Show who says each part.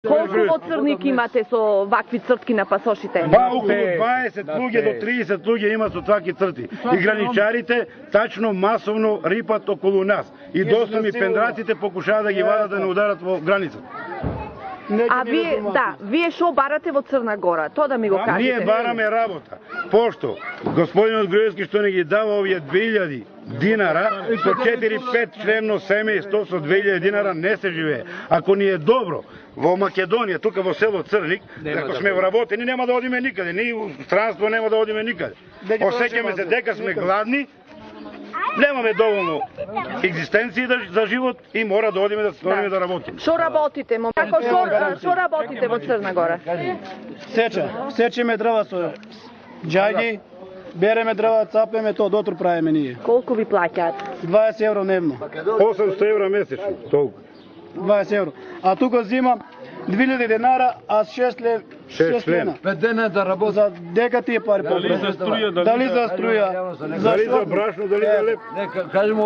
Speaker 1: Колку во Црник имате со вакви цртки на пасошите?
Speaker 2: Па околу 20 луѓе до 30 луѓе има со такви црти. И граничарите тачно масовно рипат околу нас. И доста пендраците покушаат да ги вадат да не ударат во границата.
Speaker 1: А вие, да, вие шо барате во Црна Гора? Тоа да ми го кажете.
Speaker 2: Ние бараме работа. Пошто господинот Груевски што не ги дава овие 2000 динара, со 4-5 членно семејство со 2000 динара не се живее. Ако ни е добро во Македонија, тука во село Црник, ако сме вработени, нема да одиме никаде, ни у странство нема да одиме никаде. Осеќаме се дека сме гладни, немаме доволно екзистенција за живот и мора да одиме да работиме.
Speaker 1: Шо работите, мома? Како шо работите во Црна Гора?
Speaker 3: Сечеме дрва со џаги, береме дрва, цапеме, тоа дотур правиме ние.
Speaker 1: Колку ви плаќаат?
Speaker 3: 20 евро дневно.
Speaker 2: 800 евро месечно, толку.
Speaker 3: 20 евро. А тука зимам 2000 денара, а 6 лена.
Speaker 2: 5
Speaker 4: дена да работи.
Speaker 3: За дека тие пари
Speaker 2: Дали за струја,
Speaker 3: дали за струја,
Speaker 2: дали за брашно, дали за леп.
Speaker 4: Кажемо